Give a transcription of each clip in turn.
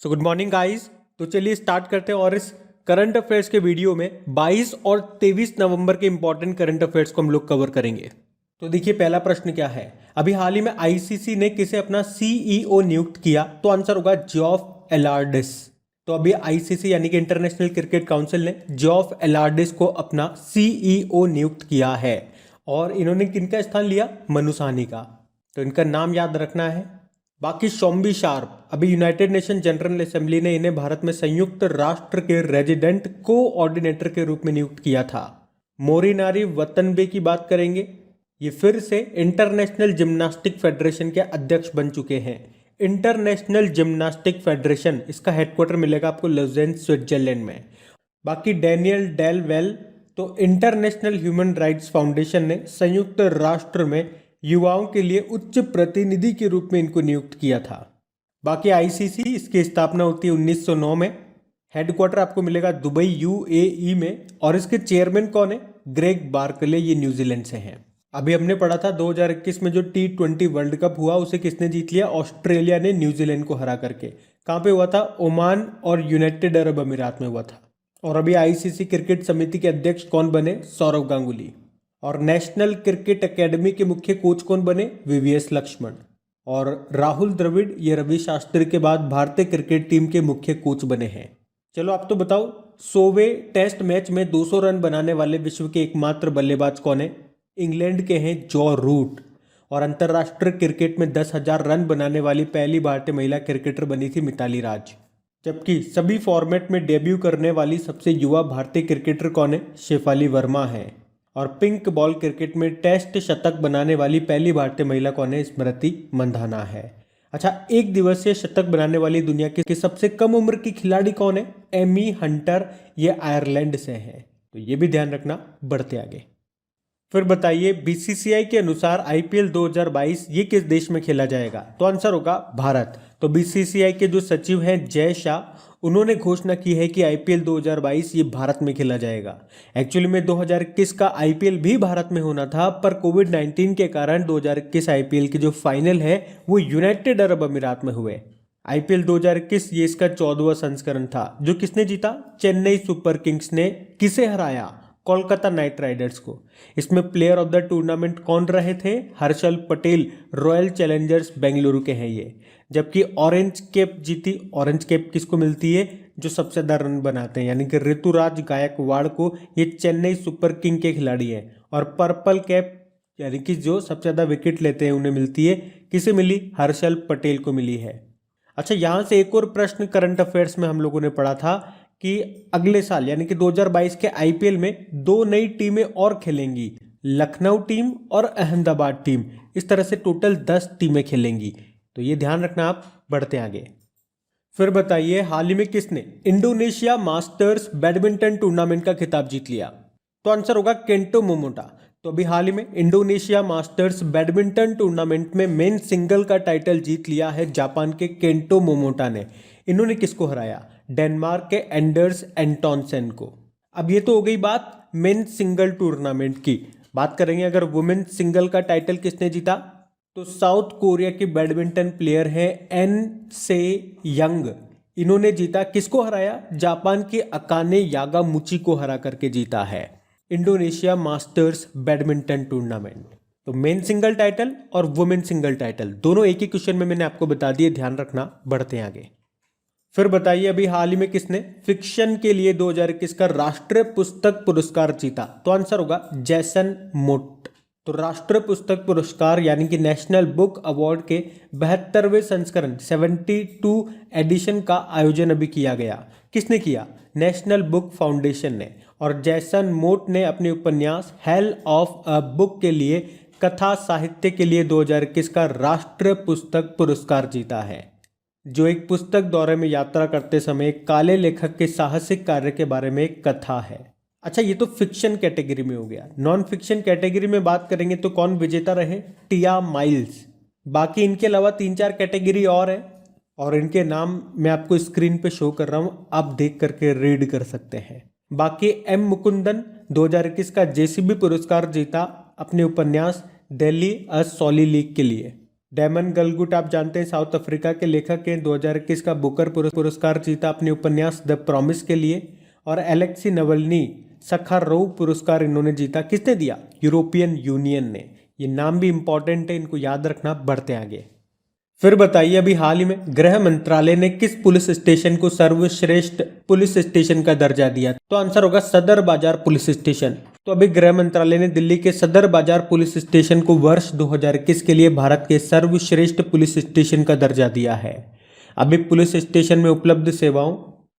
So good morning guys. तो चलिए start करते हैं और इस करंट अफेयर्स के वीडियो में 22 और 23 नवंबर के इंपॉर्टेंट करंट अफेयर्स को हम लोग कवर करेंगे। तो देखिए पहला प्रश्न क्या है, अभी हाल ही में आईसीसी ने किसे अपना सीईओ नियुक्त किया? तो आंसर होगा जॉफ एलार्डिस। तो अभी आईसीसी यानी कि इंटरनेशनल क्रिकेट काउंसिल ने जॉफ एलार्डिस को अपना सीईओ नियुक्त किया है और इन्होंने किनका स्थान लिया? मनु साहनी का। तो इनका नाम याद रखना है। बाकी शॉम्बी शार्प, अभी यूनाइटेड नेशन जनरल असेंबली ने इन्हें भारत में संयुक्त राष्ट्र के रेजिडेंट कोऑर्डिनेटर के रूप में नियुक्त किया था। मोरिनारी वतनबे की बात करेंगे, ये फिर से इंटरनेशनल जिम्नास्टिक फेडरेशन के अध्यक्ष बन चुके हैं। इंटरनेशनल जिम्नास्टिक फेडरेशन, इसका हेडक्वार्टर मिलेगा आपको लुज़ेन स्विट्जरलैंड में। बाकी डैनियल डेल वेल, तो इंटरनेशनल ह्यूमन राइट्स फाउंडेशन ने संयुक्त राष्ट्र में युवाओं के लिए उच्च प्रतिनिधि के रूप में इनको नियुक्त किया था। बाकी आईसीसी, इसकी स्थापना होती है 1909 में। हेडक्वार्टर आपको मिलेगा दुबई यूएई में और इसके चेयरमैन कौन है? ग्रेग बार्कले, ये न्यूजीलैंड से हैं। अभी हमने पढ़ा था 2021 में जो T20 वर्ल्ड कप हुआ उसे किसने जीत लिया? ऑस्ट्रेलिया ने न्यूजीलैंड को हरा करके। कहाँ पे हुआ था? ओमान और यूनाइटेड अरब अमीरात में हुआ था। और अभी आईसीसी क्रिकेट समिति के अध्यक्ष कौन बने? सौरव गांगुली। और नेशनल क्रिकेट एकेडमी के मुख्य कोच कौन बने? वीवीएस लक्ष्मण। और राहुल द्रविड़, ये रवि शास्त्री के बाद भारतीय क्रिकेट टीम के मुख्य कोच बने हैं। चलो आप तो बताओ, 100वें टेस्ट मैच में 200 रन बनाने वाले विश्व के एकमात्र बल्लेबाज कौन है? इंग्लैंड के हैं जॉ रूट। और अंतर्राष्ट्रीय क्रिकेट में 10,000 रन बनाने वाली पहली भारतीय महिला क्रिकेटर बनी थी मिताली राज। जबकि सभी फॉर्मेट में डेब्यू करने वाली सबसे युवा भारतीय क्रिकेटर कौन है? शेफाली वर्मा है। और पिंक बॉल क्रिकेट में टेस्ट शतक बनाने वाली पहली भारतीय महिला कौन है? स्मृति मंधाना है। अच्छा, एक दिवसीय शतक बनाने वाली दुनिया की सबसे कम उम्र की खिलाड़ी कौन है? एमी हंटर, ये आयरलैंड से है। तो ये भी ध्यान रखना। बढ़ते आगे। फिर बताइए, बीसीसीआई के अनुसार आईपीएल 2022 ये किस देश में खेला जाएगा? तो आंसर होगा भारत। तो बीसीसीआई के जो सचिव हैं जय शाह, उन्होंने घोषणा की है कि आईपीएल 2022 ये भारत में खेला जाएगा। एक्चुअली में 2021 का आईपीएल भी भारत में होना था, पर कोविड-19 के कारण 2021 आईपीएल के जो फाइनल है वो यूनाइटेड अरब अमीरात में हुए। आईपीएल 2021 ये इसका 14वां संस्करण था। जो किसने जीता? चेन्नई सुपर किंग्स ने। किसे हराया? कोलकाता नाइट राइडर्स को। इसमें प्लेयर ऑफ द टूर्नामेंट कौन रहे थे? हर्षल पटेल, रॉयल चैलेंजर्स बेंगलुरु के हैं ये। जबकि ऑरेंज कैप जीती। ऑरेंज कैप किसको मिलती है? जो सबसे ज्यादा रन बनाते हैं, यानी कि ऋतुराज गायकवाड़ को। ये चेन्नई सुपर किंग के खिलाड़ी हैं। और पर्पल कैप यानी कि जो सबसे ज्यादा विकेट लेते हैं उन्हें मिलती है। किसे मिली? हर्षल पटेल को मिली है। अच्छा, यहां से एक और प्रश्न करंट अफेयर्स में हम लोगों ने पढ़ा था कि अगले साल यानी कि 2022 के आईपीएल में 2 नई टीमें और खेलेंगी, लखनऊ टीम और अहमदाबाद टीम। इस तरह से टोटल 10 टीमें खेलेंगी। तो ये ध्यान रखना आप। बढ़ते आगे। फिर बताइए, हाल ही में किसने इंडोनेशिया मास्टर्स बैडमिंटन टूर्नामेंट का खिताब जीत लिया? तो आंसर होगा केंटो मोमोटा। तो अभी हाल ही में इंडोनेशिया मास्टर्स बैडमिंटन टूर्नामेंट में मेन सिंगल का टाइटल जीत लिया है जापान के केंटो मोमोटा ने। इन्होंने किसको हराया? डेनमार्क के एंडर्स एंटोनसेन को। अब ये तो हो गई बात मेन सिंगल टूर्नामेंट की। बात करेंगे अगर वुमेन सिंगल का टाइटल किसने जीता, तो साउथ कोरिया के बैडमिंटन प्लेयर हैं एन से यंग। इन्होंने जीता। किसको हराया? जापान के अकाने यागामुची को हरा करके जीता है इंडोनेशिया मास्टर्स बैडमिंटन टूर्नामेंट। तो मेन सिंगल टाइटल और वुमेन सिंगल टाइटल दोनों एक ही क्वेश्चन में मैंने आपको बता दिए, ध्यान रखना। बढ़ते हैं आगे। फिर बताइए, अभी हाल ही में किसने फिक्शन के लिए 2021 का राष्ट्रीय पुस्तक पुरस्कार जीता? तो आंसर होगा जैसन मोट। तो राष्ट्रीय पुस्तक पुरस्कार यानी कि नेशनल बुक अवार्ड के 72वें संस्करण 72 एडिशन का आयोजन अभी किया गया। किसने किया? नेशनल बुक फाउंडेशन ने। और जैसन मोट ने अपने उपन्यास हेल ऑफ अ बुक के लिए कथा साहित्य के लिए 2021 का राष्ट्रीय पुस्तक पुरस्कार जीता है। जो एक पुस्तक दौरे में यात्रा करते समय काले लेखक के साहसिक कार्य के बारे में एक कथा है। अच्छा, ये तो फिक्शन कैटेगरी में हो गया। नॉन फिक्शन कैटेगरी में बात करेंगे तो कौन विजेता रहे? टिया माइल्स। बाकी इनके अलावा 3-4 कैटेगरी और है और इनके नाम मैं आपको स्क्रीन पे शो कर रहा हूं, आप देख करके रीड कर सकते हैं। बाकी एम मुकुंदन 2021 का जेसीबी पुरस्कार जीता अपने उपन्यास दिल्ली अ सॉली लीग के लिए। डैमन गलगुट आप जानते हैं साउथ अफ्रीका के लेखक हैं, 2021 का बुकर पुरस्कार जीता अपने उपन्यास द प्रॉमिस के लिए। और एलेक्सी नवल्नी सखारोव पुरस्कार इन्होंने जीता, किसने दिया? यूरोपियन यूनियन ने। ये नाम भी इंपॉर्टेंट है, इनको याद रखना। बढ़ते आगे। फिर बताइए, अभी हाल ही में गृह मंत्रालय ने किस पुलिस स्टेशन को सर्वश्रेष्ठ पुलिस स्टेशन का दर्जा दिया? तो आंसर होगा सदर बाजार पुलिस स्टेशन। तो अभी गृह मंत्रालय ने दिल्ली के सदर बाजार पुलिस स्टेशन को वर्ष 2021 के लिए भारत के सर्वश्रेष्ठ पुलिस स्टेशन का दर्जा दिया है। अभी पुलिस स्टेशन में उपलब्ध सेवाओं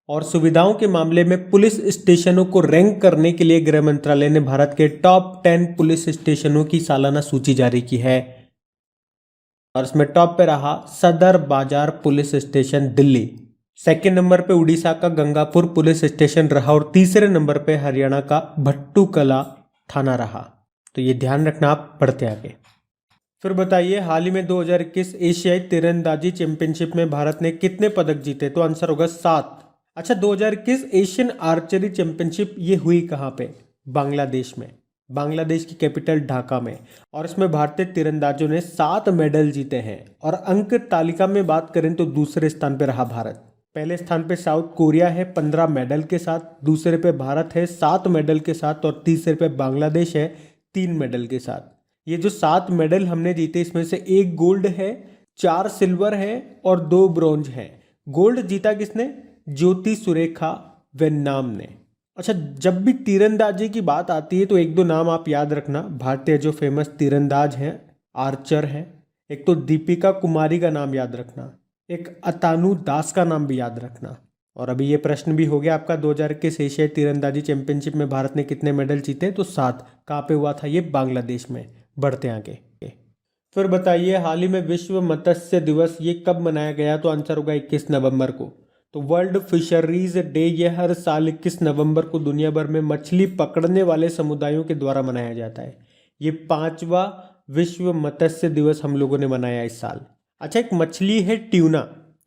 और सुविधाओं के मामले में पुलिस स्टेशनों को रैंक करने के लिए गृह मंत्रालय ने भारत के टॉप 10 पुलिस स्टेशनों की सालाना सूची जारी की है और इसमें टॉप पे रहा सदर बाजार police station Delhi. Second number पे उड़ीसा का गंगापुर पुलिस स्टेशन रहा और तीसरे नंबर पे हरियाणा का भट्टूकला थाना रहा। तो ये ध्यान रखना। आप बढ़ते आगे। फिर बताइए, हाल ही में 2021 एशियाई तीरंदाजी चैंपियनशिप में भारत ने कितने पदक जीते? तो आंसर होगा 7। अच्छा, 2021 एशियन आर्चरी चैंपियनशिप ये हुई कहाँ पे? बांग्लादेश में। बांग्लादेश की कैपिटल ढाका में। और इसमें भारतीय तीरंदाजों ने 7 मेडल जीते हैं। और अंक तालिका में बात करें तो दूसरे स्थान पे रहा भारत। पहले स्थान पे साउथ कोरिया है 15 मेडल के साथ, दूसरे पे भारत है 7 मेडल के साथ और तीसरे पे बांग्लादेश है 3 मेडल के साथ। ये जो 7 मेडल हमने जीते इसमें से 1 गोल्ड है, 4 सिल्वर है और 2 ब्रॉन्ज है। गोल्ड जीता किसने? ज्योति सुरेखा वेन्नाम ने। अच्छा, जब भी तीरंदाजी की बात आती है तो 1-2 नाम आप याद रखना। भारतीय जो फेमस तीरंदाज हैं, आर्चर हैं, एक तो दीपिका कुमारी का नाम याद रखना, एक अतानु दास का नाम भी याद रखना। और अभी ये प्रश्न भी हो गया आपका, 2021 एशियाई तीरंदाजी चैंपियनशिप में भारत ने कितने मेडल जीते? तो 7। कहाँ पे हुआ था? ये बांग्लादेश में। बढ़ते आगे। फिर बताइए, हाल ही में विश्व मत्स्य दिवस ये कब मनाया गया? तो आंसर होगा 21 नवंबर को। तो वर्ल्ड फिशरीज डे ये हर साल 21 नवंबर को दुनिया भर में मछली पकड़ने वाले समुदायों के द्वारा मनाया जाता है। ये 5वां विश्व मत्स्य दिवस हम लोगों ने मनाया इस साल। अच्छा, एक मछली है ट्यूना,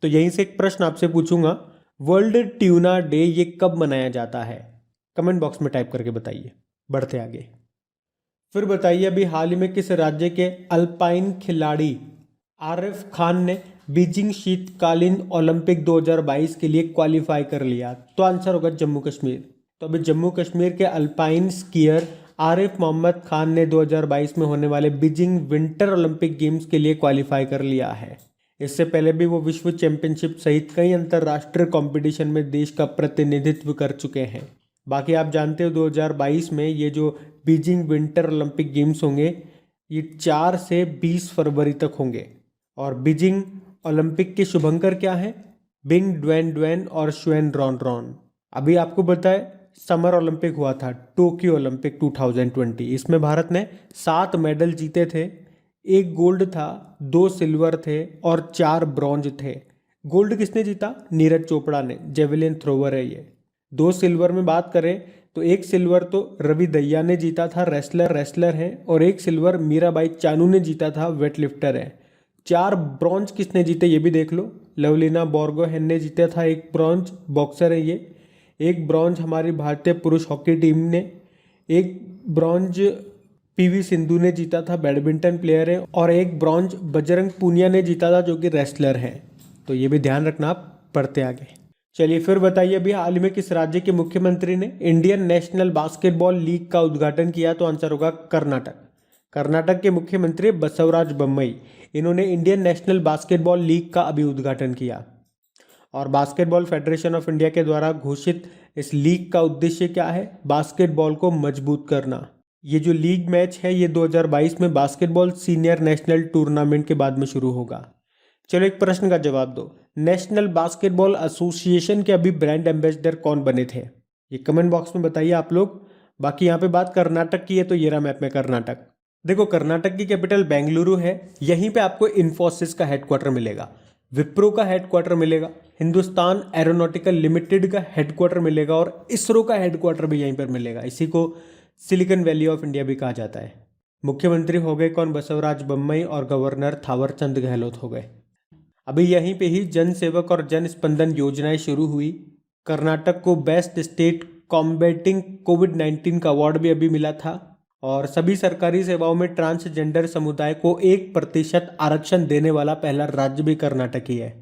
तो यहीं से एक प्रश्न आपसे पूछूंगा, वर्ल्ड ट्यूना डे ये कब मनाया जाता है? कमेंट बॉक्स में टाइप करके बताइए। बढ़ते आगे। फिर बताइए, अभी हाल ही में किस राज्य के अल्पाइन खिलाड़ी आरिफ खान ने बीजिंग शीतकालीन ओलंपिक 2022 के लिए क्वालिफाई कर लिया? तो आंसर होगा जम्मू कश्मीर। तो अभी जम्मू कश्मीर के अल्पाइन स्कीयर आरिफ मोहम्मद खान ने 2022 में होने वाले बीजिंग विंटर ओलंपिक गेम्स के लिए क्वालिफाई कर लिया है। इससे पहले भी वो विश्व चैंपियनशिप सहित कई अंतर्राष्ट्रीय कंपटीशन में देश का प्रतिनिधित्व कर चुके हैं। बाकी आप जानते हो 2022 में ये जो बीजिंग विंटर ओलंपिक गेम्स होंगे ये 4 से 20 फरवरी तक होंगे। और बीजिंग ओलंपिक के शुभंकर क्या हैं? बिंग ड्वेन ड्वेन और श्वेन रॉन रॉन। अभी आपको बताए समर ओलंपिक हुआ था, टोक्यो ओलंपिक 2020, इसमें भारत ने 7 मेडल जीते थे। 1 गोल्ड था, 2 सिल्वर थे और 4 ब्रॉन्ज थे। गोल्ड किसने जीता? नीरज चोपड़ा ने, जेवलिन थ्रोवर है ये। 2 सिल्वर में बात करें तो 1 सिल्वर तो रवि दहिया ने जीता था, रेसलर है, और 1 सिल्वर मीराबाई चानू ने जीता था, वेट लिफ्टर है। 4 ब्रॉन्ज किसने जीते ये भी देख लो। लवलीना बोर्गोहेन ने जीता था 1 ब्रॉन्ज, बॉक्सर है ये। 1 ब्रॉन्ज हमारी भारतीय पुरुष हॉकी टीम ने। 1 ब्रॉन्ज पीवी सिंधु ने जीता था, बैडमिंटन प्लेयर है। और 1 ब्रॉन्ज बजरंग पूनिया ने जीता था जो कि रेसलर है। तो ये भी ध्यान रखना। आप पढ़ते आगे। चलिए फिर बताइए, अभी हाल ही में किस राज्य के मुख्यमंत्री ने इंडियन नेशनल बास्केटबॉल लीग का उद्घाटन किया? तो आंसर होगा कर्नाटक। कर्नाटक के मुख्यमंत्री बसवराज बोम्मई, इन्होंने इंडियन नेशनल बास्केटबॉल लीग का अभी उद्घाटन किया। और बास्केटबॉल फेडरेशन ऑफ इंडिया के द्वारा घोषित इस लीग का उद्देश्य क्या है? बास्केटबॉल को मजबूत करना। ये जो लीग मैच है ये 2022 में बास्केटबॉल सीनियर नेशनल टूर्नामेंट के बाद में शुरू होगा। चलो एक प्रश्न का जवाब दो, नेशनल बास्केटबॉल एसोसिएशन के अभी ब्रांड एम्बेसडर कौन बने थे? ये कमेंट बॉक्स में बताइए आप लोग। बाकी यहाँ पे बात कर्नाटक की है तो ये रहा मैप में कर्नाटक। देखो कर्नाटक की कैपिटल बेंगलुरु है, यहीं पे आपको इन्फोसिस का हेडक्वार्टर मिलेगा, विप्रो का हेडक्वार्टर मिलेगा, हिंदुस्तान एरोनॉटिकल लिमिटेड का हेडक्वार्टर मिलेगा और इसरो का हेडक्वार्टर भी यहीं पर मिलेगा। इसी को सिलिकॉन वैली ऑफ इंडिया भी कहा जाता है। मुख्यमंत्री हो गए कौन? बसवराज बोम्मई, और गवर्नर थावरचंद गहलोत हो गए। अभी यहीं पे ही जन सेवक और जन स्पंदन योजनाएं शुरू हुई। कर्नाटक को बेस्ट स्टेट कॉम्बैटिंग कोविड-19 का अवार्ड भी अभी मिला था। और सभी सरकारी सेवाओं में ट्रांसजेंडर समुदाय को 1% आरक्षण देने वाला पहला राज्य भी कर्नाटक ही है।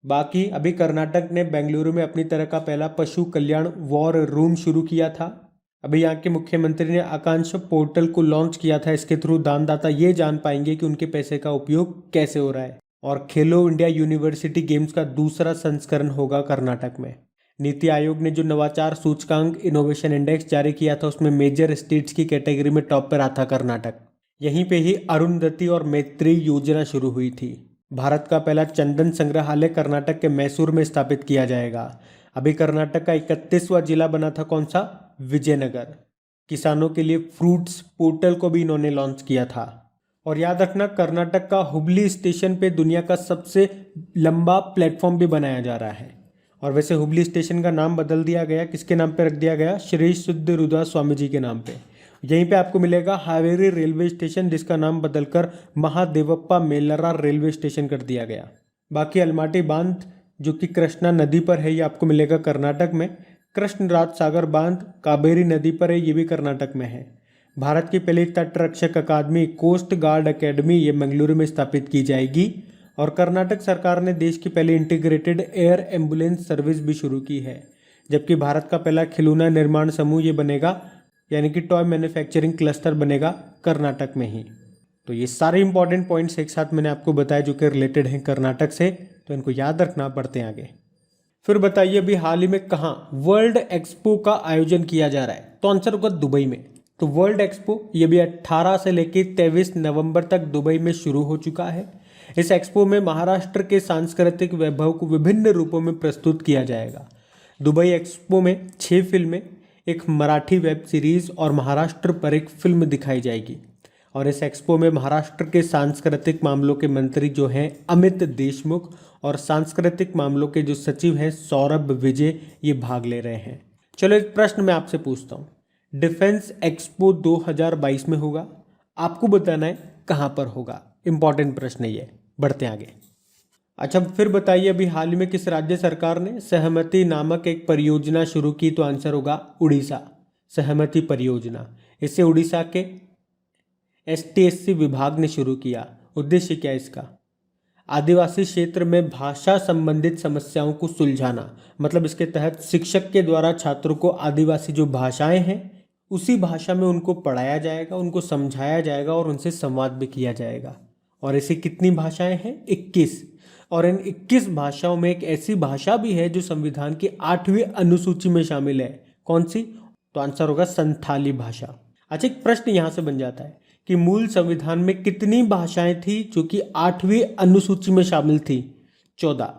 बाकी अभी कर्नाटक ने बेंगलुरु में अपनी तरह का पहला पशु कल्याण वॉर रूम शुरू किया था। अभी यहाँ के मुख्यमंत्री ने आकांक्षा पोर्टल को लॉन्च किया था। इसके थ्रू दानदाता ये जान पाएंगे कि उनके पैसे का उपयोग कैसे हो रहा है। और खेलो इंडिया यूनिवर्सिटी गेम्स का दूसरा संस्करण होगा कर्नाटक में। नीति आयोग ने जो नवाचार सूचकांक इनोवेशन इंडेक्स जारी किया था उसमें मेजर स्टेट्स की कैटेगरी में टॉप पर आता कर्नाटक। यहीं पे ही अरुंधति और मैत्री योजना शुरू हुई थी। भारत का पहला चंदन संग्रहालय कर्नाटक के मैसूर में स्थापित किया जाएगा। अभी कर्नाटक का 31वां जिला बना था कौन सा? विजयनगर। किसानों के लिए फ्रूट्स पोर्टल को भी इन्होंने लॉन्च किया था। और याद रखना कर्नाटक का हुबली स्टेशन पे दुनिया का सबसे लंबा प्लेटफॉर्म भी बनाया जा रहा है। और वैसे हुबली स्टेशन का नाम बदल दिया गया, किसके नाम पे रख दिया गया? श्री शुद्ध रुद्रा स्वामी जी के नाम पे। यहीं पे आपको मिलेगा हावेरी रेलवे स्टेशन, जिसका नाम बदलकर महादेवप्पा मेलरा रेलवे स्टेशन कर दिया गया। बाकी अलमाटी बांध जो कि कृष्णा नदी पर है, ये आपको मिलेगा कर्नाटक में। कृष्णराज सागर बांध कावेरी नदी पर है, ये भी कर्नाटक में है। भारत की पहली तटरक्षक अकादमी कोस्ट गार्ड अकेडमी ये मंगलुरु में स्थापित की जाएगी। और कर्नाटक सरकार ने देश की पहली इंटीग्रेटेड एयर एम्बुलेंस सर्विस भी शुरू की है। जबकि भारत का पहला खिलौना निर्माण समूह ये बनेगा, यानी कि टॉय मैन्युफैक्चरिंग क्लस्टर बनेगा कर्नाटक में ही। तो ये सारे इंपॉर्टेंट पॉइंट्स एक साथ मैंने आपको बताया जो कि रिलेटेड हैं कर्नाटक से, तो इनको याद रखना। पड़ते हैं आगे। फिर बताइए अभी हाल ही में कहाँ वर्ल्ड एक्सपो का आयोजन किया जा रहा है? तो आंसर होगा दुबई में। तो वर्ल्ड एक्सपो ये भी 18 से लेकर 23 नवंबर तक दुबई में शुरू हो चुका है। इस एक्सपो में महाराष्ट्र के सांस्कृतिक वैभव को विभिन्न रूपों में प्रस्तुत किया जाएगा। दुबई एक्सपो में 6 फिल्में, एक मराठी वेब सीरीज और महाराष्ट्र पर एक फिल्म दिखाई जाएगी। और इस एक्सपो में महाराष्ट्र के सांस्कृतिक मामलों के मंत्री जो हैं अमित देशमुख और सांस्कृतिक मामलों के जो सचिव हैं सौरभ विजय, ये भाग ले रहे हैं। चलो एक प्रश्न मैं आपसे पूछता हूँ, डिफेंस एक्सपो 2022 में होगा, आपको बताना है कहाँ पर होगा। इंपॉर्टेंट प्रश्न है ये। बढ़ते हैं आगे। अच्छा फिर बताइए अभी हाल ही में किस राज्य सरकार ने सहमति नामक एक परियोजना शुरू की? तो आंसर होगा उड़ीसा। सहमति परियोजना, इसे उड़ीसा के STSC विभाग ने शुरू किया। उद्देश्य क्या है इसका? आदिवासी क्षेत्र में भाषा संबंधित समस्याओं को सुलझाना। मतलब इसके तहत शिक्षक के द्वारा छात्रों को आदिवासी जो भाषाएं हैं उसी भाषा में उनको पढ़ाया जाएगा, उनको समझाया जाएगा और उनसे संवाद भी किया जाएगा। और ऐसी कितनी भाषाएं हैं? 21। और इन 21 भाषाओं में एक ऐसी भाषा भी है जो संविधान की 8वीं अनुसूची में शामिल है। कौन सी? तो आंसर होगा संथाली भाषा। अच्छा एक प्रश्न यहाँ से बन जाता है कि मूल संविधान में कितनी भाषाएं थी जो कि 8वीं अनुसूची में शामिल थी? 14।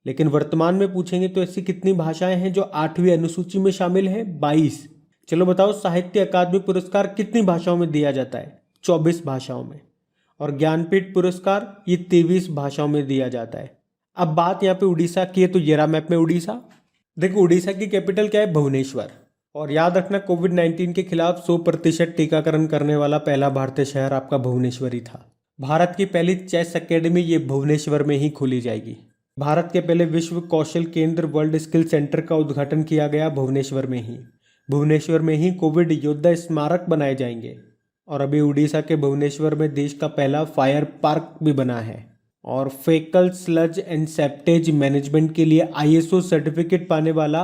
लेकिन वर्तमान में पूछेंगे तो ऐसी कितनी भाषाएं हैं जो 8वीं अनुसूची में शामिल है? 22। चलो बताओ साहित्य अकादमी पुरस्कार कितनी भाषाओं में दिया जाता है? 24 भाषाओं में। और ज्ञानपीठ पुरस्कार ये 23 भाषाओं में दिया जाता है। अब बात यहाँ पे उड़ीसा की है, तो ये रहा मैप में उड़ीसा। देखो उड़ीसा की कैपिटल क्या है? भुवनेश्वर। और याद रखना कोविड-19 के खिलाफ 100% टीकाकरण करने वाला पहला भारतीय शहर आपका भुवनेश्वर ही था। भारत की पहली चेस अकेडमी ये भुवनेश्वर में ही खोली जाएगी। भारत के पहले विश्व कौशल केंद्र वर्ल्ड स्किल सेंटर का उद्घाटन किया गया भुवनेश्वर में ही। भुवनेश्वर में ही कोविड योद्धा स्मारक बनाए जाएंगे। और अभी उड़ीसा के भुवनेश्वर में देश का पहला फायर पार्क भी बना है। और फेकल स्लज एंड सेप्टेज मैनेजमेंट के लिए ISO सर्टिफिकेट पाने वाला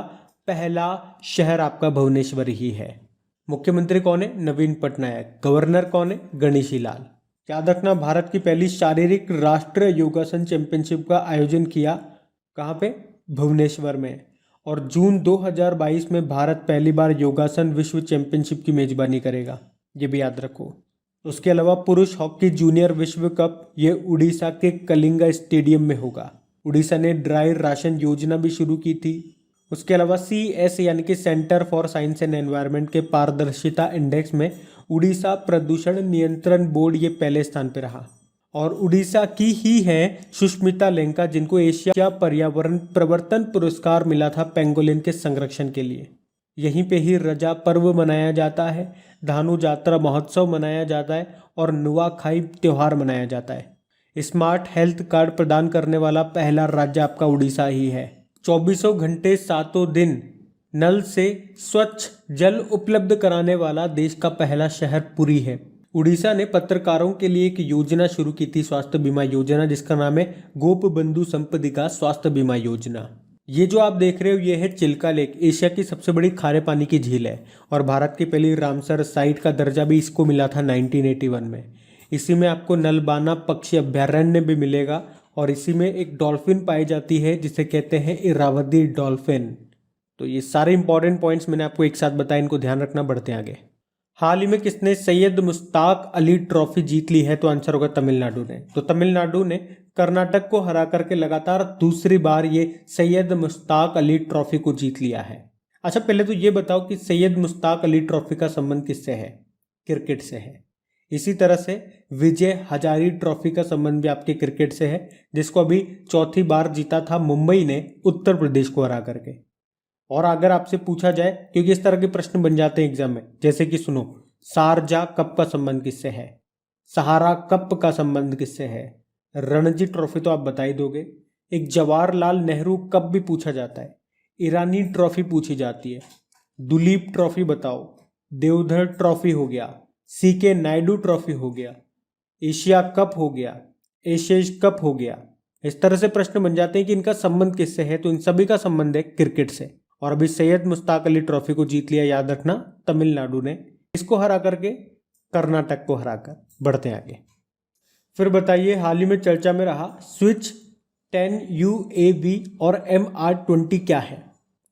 पहला शहर आपका भुवनेश्वर ही है। मुख्यमंत्री कौन है? नवीन पटनायक। गवर्नर कौन है? गणेशी लाल। याद रखना भारत की पहली शारीरिक राष्ट्रीय योगासन चैंपियनशिप का आयोजन किया कहाँ पे? भुवनेश्वर में। और जून 2022 में भारत पहली बार योगासन विश्व चैंपियनशिप की मेजबानी करेगा, ये भी याद रखो। उसके अलावा पुरुष हॉकी जूनियर विश्व कप ये उड़ीसा के कलिंगा स्टेडियम में होगा। उड़ीसा ने ड्राई राशन योजना भी शुरू की थी। उसके अलावा CS यानी कि centre for science and environment के पारदर्शिता इंडेक्स में उड़ीसा प्रदूषण नियंत्रण बोर्ड ये पहले स्थान पर रहा। और उड़ीसा की ही है सुष्मिता लेंका, जिनको एशिया पर्यावरण प्रवर्तन पुरस्कार मिला था पेंगोलिन के संरक्षण के लिए। यहीं पे ही रजा पर्व मनाया जाता है, धानु जात्रा महोत्सव मनाया जाता है और नुआखाई त्यौहार मनाया जाता है। स्मार्ट हेल्थ कार्ड प्रदान करने वाला पहला राज्य आपका उड़ीसा ही है। 24 घंटे 7 दिन नल से स्वच्छ जल उपलब्ध कराने वाला देश का पहला शहर पुरी है। उड़ीसा ने पत्रकारों के लिए एक योजना शुरू की थी, स्वास्थ्य बीमा योजना, जिसका नाम है गोप बंधु संपदिका स्वास्थ्य बीमा योजना। ये जो आप देख रहे हो ये है चिल्का लेक, एशिया की सबसे बड़ी खारे पानी की झील है और भारत की पहली रामसर साइट का दर्जा भी इसको मिला था 1981 में। इसी में आपको नलबाना पक्षी अभ्यारण्य भी मिलेगा और इसी में एक डॉल्फिन पाई जाती है जिसे कहते हैं इरावदी डॉल्फिन। तो ये सारे इंपॉर्टेंट पॉइंट्स मैंने आपको एक साथ बताए, इनको ध्यान रखना। बढ़ते आगे। हाल ही में किसने सैयद मुश्ताक अली ट्रॉफी जीत ली है? तो आंसर होगा तमिलनाडु ने। तो तमिलनाडु ने कर्नाटक को हरा करके लगातार दूसरी बार ये सैयद मुश्ताक अली ट्रॉफी को जीत लिया है। अच्छा, पहले तो ये बताओ कि सैयद मुश्ताक अली ट्रॉफी का संबंध किससे है? क्रिकेट से है। इसी तरह से विजय हजारी ट्रॉफी का संबंध भी आपके क्रिकेट से है, जिसको अभी चौथी बार जीता था मुंबई ने उत्तर प्रदेश को हरा करके। और अगर आपसे पूछा जाए, क्योंकि इस तरह के प्रश्न बन जाते हैं एग्जाम में, जैसे कि सुनो, शारजा कप का संबंध किससे है? सहारा कप का संबंध किससे है? रणजी ट्रॉफी तो आप बता ही दोगे। एक जवाहरलाल नेहरू कप भी पूछा जाता है। ईरानी ट्रॉफी पूछी जाती है। दुलीप ट्रॉफी बताओ। देवधर ट्रॉफी हो गया। सीके नायडू ट्रॉफी हो गया। एशिया कप हो गया। एशियज कप हो गया। इस तरह से प्रश्न बन जाते हैं कि इनका संबंध किससे है। तो इन सभी का संबंध है क्रिकेट से। और अभी सैयद मुश्ताक अली ट्रॉफी को जीत लिया, याद रखना, तमिलनाडु ने। इसको हरा करके कर्नाटक को हराकर। बढ़ते हैं आगे। फिर बताइए, हाल ही में चर्चा में रहा स्विच 10 UAV और MR-20 क्या है?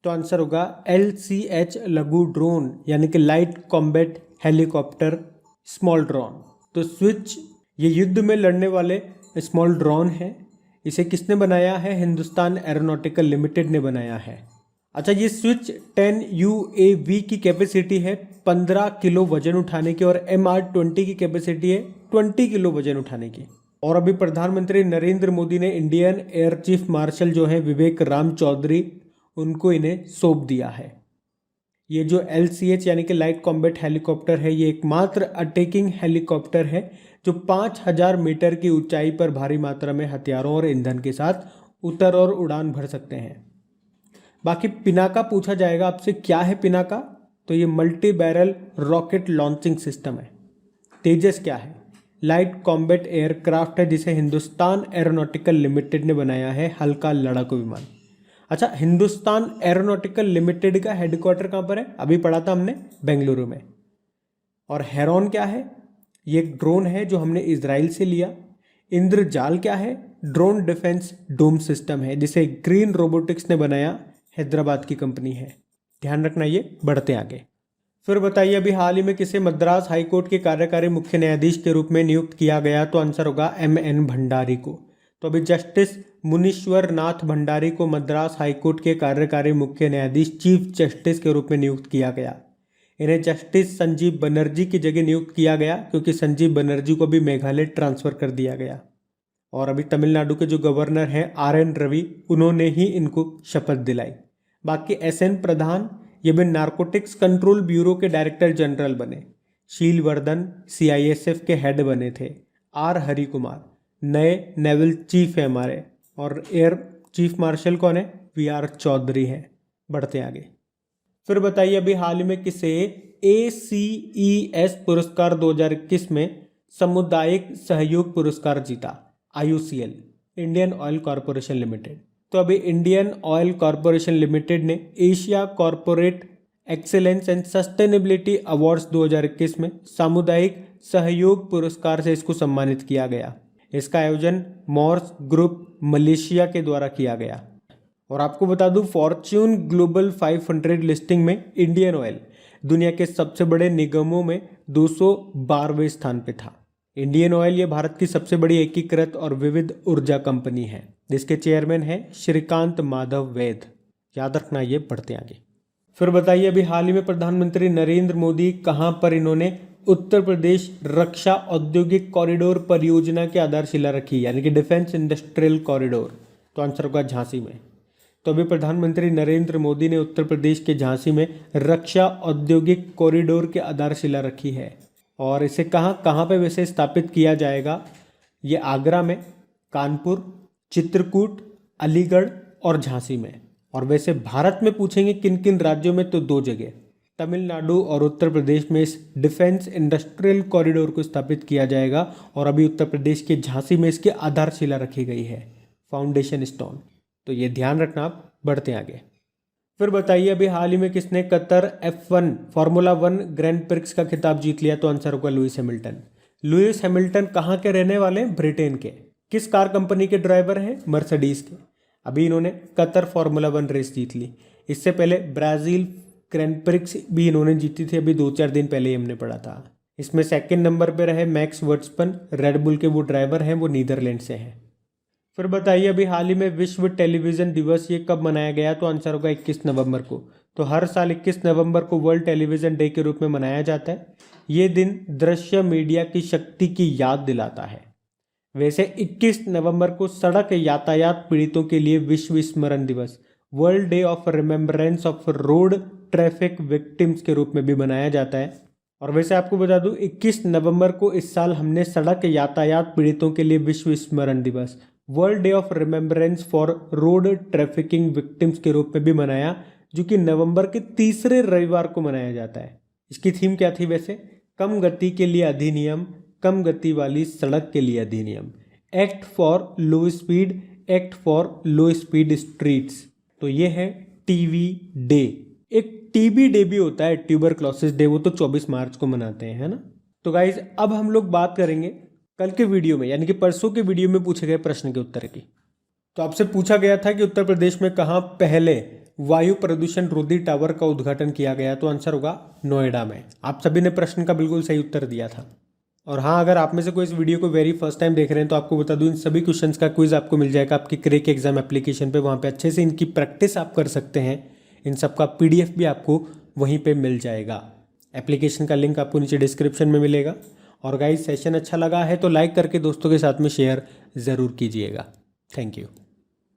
तो आंसर होगा LCH लघु ड्रोन, यानी कि light combat helicopter small drone. तो स्विच ये युद्ध में लड़ने वाले स्मॉल ड्रोन है। इसे किसने बनाया है? हिंदुस्तान एरोनॉटिकल लिमिटेड ने बनाया है। अच्छा, ये स्विच 10 UAV की कैपेसिटी है 15 किलो वजन उठाने की और MR-20 की कैपेसिटी है 20 किलो वजन उठाने की। और अभी प्रधानमंत्री नरेंद्र मोदी ने इंडियन एयर चीफ मार्शल जो है विवेक राम चौधरी, उनको इन्हें सौंप दिया है। ये जो LCH यानी कि लाइट कॉम्बैट हेलीकॉप्टर है, ये एकमात्र अटैकिंग हेलीकॉप्टर है जो 5000 मीटर की ऊंचाई पर भारी मात्रा में हथियारों और ईंधन के साथ उतर और उड़ान भर सकते हैं। बाकी पिनाका पूछा जाएगा आपसे, क्या है पिनाका? तो ये multi barrel rocket launching system है। तेजस क्या है? लाइट कॉम्बैट एयरक्राफ्ट है जिसे हिंदुस्तान एरोनॉटिकल लिमिटेड ने बनाया है, हल्का लड़ाकू विमान। अच्छा, हिंदुस्तान एरोनॉटिकल लिमिटेड का हेडक्वार्टर कहाँ पर है? अभी पढ़ा था हमने, बेंगलुरु में। और हेरॉन क्या है? ये एक ड्रोन है जो हमने इजराइल से लिया। इंद्रजाल क्या है? ड्रोन डिफेंस डोम सिस्टम है जिसे ग्रीन रोबोटिक्स ने बनाया, हैदराबाद की कंपनी है। ध्यान रखना ये। बढ़ते आगे। फिर बताइए, अभी हाल ही में किसे मद्रास हाईकोर्ट के कार्यकारी मुख्य न्यायाधीश के रूप में नियुक्त किया गया? तो आंसर होगा MN भंडारी को। तो अभी जस्टिस मुनीश्वर नाथ भंडारी को मद्रास हाईकोर्ट के कार्यकारी मुख्य न्यायाधीश चीफ जस्टिस के रूप में नियुक्त किया गया। इन्हें जस्टिस संजीव बनर्जी की जगह नियुक्त किया गया क्योंकि संजीव बनर्जी को भी मेघालय ट्रांसफर कर दिया गया। और अभी तमिलनाडु के जो गवर्नर हैं RN रवि, उन्होंने ही इनको शपथ दिलाई। बाकी SN प्रधान ये भी नारकोटिक्स कंट्रोल ब्यूरो के डायरेक्टर जनरल बने। शील वर्धन CISF के हेड बने थे। R हरि कुमार नए नेवल चीफ है हमारे। और एयर चीफ मार्शल कौन है? VR चौधरी है। बढ़ते आगे। फिर बताइए, अभी हाल ही में किसे ACES पुरस्कार 2021 में सामुदायिक सहयोग पुरस्कार जीता? IOCL, Indian oil corporation limited. तो अभी इंडियन ऑयल कॉरपोरेशन लिमिटेड ने Asia corporate excellence and sustainability awards 2021 में सामुदायिक सहयोग पुरस्कार से इसको सम्मानित किया गया। इसका आयोजन मॉर्स ग्रुप मलेशिया के द्वारा किया गया। और आपको बता दूं, फॉर्च्यून ग्लोबल 500 लिस्टिंग में इंडियन ऑयल दुनिया के सबसे बड़े निगमों में 212वें स्थान पे था। इंडियन ऑयल ये भारत की सबसे बड़ी एकीकृत और विविध ऊर्जा कंपनी है जिसके चेयरमैन है श्रीकांत माधव वैद। याद रखना ये। बढ़ते आगे। फिर बताइए, अभी हाल ही में प्रधानमंत्री नरेंद्र मोदी कहां पर इन्होंने उत्तर प्रदेश रक्षा औद्योगिक कॉरिडोर परियोजना की आधारशिला रखी, यानी कि डिफेंस इंडस्ट्रियल कॉरिडोर? तो आंसर होगा झांसी में। तो अभी प्रधानमंत्री नरेंद्र मोदी ने उत्तर प्रदेश के झांसी में रक्षा औद्योगिक कॉरिडोर की आधारशिला रखी है। और इसे कहाँ पे वैसे स्थापित किया जाएगा? ये आगरा में, कानपुर, चित्रकूट, अलीगढ़ और झांसी में। और वैसे भारत में पूछेंगे किन किन राज्यों में, तो 2 जगह, तमिलनाडु और उत्तर प्रदेश में इस डिफेंस इंडस्ट्रियल कॉरिडोर को स्थापित किया जाएगा। और अभी उत्तर प्रदेश के झांसी में इसकी आधारशिला रखी गई है, फाउंडेशन स्टोन। तो ये ध्यान रखना आप। बढ़ते आगे। फिर बताइए अभी हाल ही में किसने Qatar F1 formula 1 grand prix का खिताब जीत लिया, तो आंसर होगा लुइस हैमिल्टन। लुइस हैमिल्टन कहाँ के रहने वाले हैं? ब्रिटेन के। किस कार कंपनी के ड्राइवर हैं? मर्सिडीज के। अभी इन्होंने कतर फार्मूला 1 रेस जीत ली। इससे पहले ब्राज़ील ग्रैंड प्रिक्स भी इन्होंने जीती थी, अभी 2-4 दिन पहले ही हमने पढ़ा था। इसमें सेकंड नंबर पे रहे मैक्स वर्स्टपन, रेडबुल के वो ड्राइवर हैं, वो नीदरलैंड से हैं। फिर बताइए अभी हाल ही में विश्व टेलीविज़न दिवस ये कब मनाया गया, तो आंसर होगा 21 नवंबर को। तो हर साल 21 नवंबर को वर्ल्ड टेलीविज़न डे के रूप में मनाया जाता है। ये दिन दृश्य मीडिया की शक्ति की याद दिलाता है। वैसे 21 नवंबर को सड़क यातायात पीड़ितों के लिए विश्व स्मरण दिवस, world day of remembrance of road traffic victims के रूप में भी मनाया जाता है। और वैसे आपको बता दूं 21 नवंबर को इस साल हमने सड़क यातायात पीड़ितों के लिए विश्व स्मरण दिवस, world day of remembrance for road trafficking victims के रूप में भी मनाया, जो कि नवंबर के तीसरे रविवार को मनाया जाता है। इसकी थीम क्या थी वैसे? कम गति के लिए अधिनियम, कम गति वाली सड़क के लिए अधिनियम, act for low speed, act for low speed streets. तो ये है टीवी डे। एक टीबी डे भी होता है, ट्यूबरक्लोसिस डे, वो तो 24 मार्च को मनाते हैं, है ना। तो गाइज अब हम लोग बात करेंगे कल के वीडियो में, यानी कि परसों के वीडियो में पूछे गए प्रश्न के उत्तर की। तो आपसे पूछा गया था कि उत्तर प्रदेश में कहाँ पहले वायु प्रदूषण रोधी टावर का उद्घाटन किया गया, तो आंसर होगा नोएडा में। आप सभी ने प्रश्न का बिल्कुल सही उत्तर दिया था। और हाँ, अगर आप में से कोई इस वीडियो को वेरी फर्स्ट टाइम देख रहे हैं तो आपको बता दूं इन सभी क्वेश्चंस का क्विज आपको मिल जाएगा आपकी क्रेक एग्जाम एप्लीकेशन पे। वहाँ पे अच्छे से इनकी प्रैक्टिस आप कर सकते हैं। इन सब का PDF भी आपको वहीं पे मिल जाएगा। एप्लीकेशन का लिंक आपको नीचे डिस्क्रिप्शन में मिलेगा। और गाइस सेशन अच्छा लगा है तो लाइक करके दोस्तों के साथ में शेयर ज़रूर कीजिएगा। Thank you.